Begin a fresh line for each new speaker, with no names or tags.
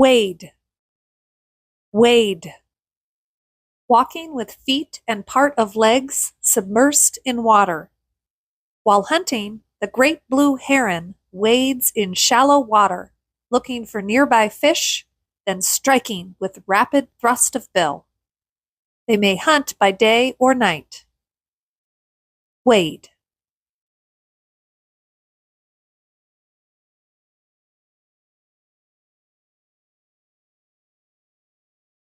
Wade, wade. Walking with feet and part of legs submersed in water. While hunting, the great blue heron wades in shallow water, looking for nearby fish, then striking with rapid thrust of bill. They may hunt by day or night. Wade.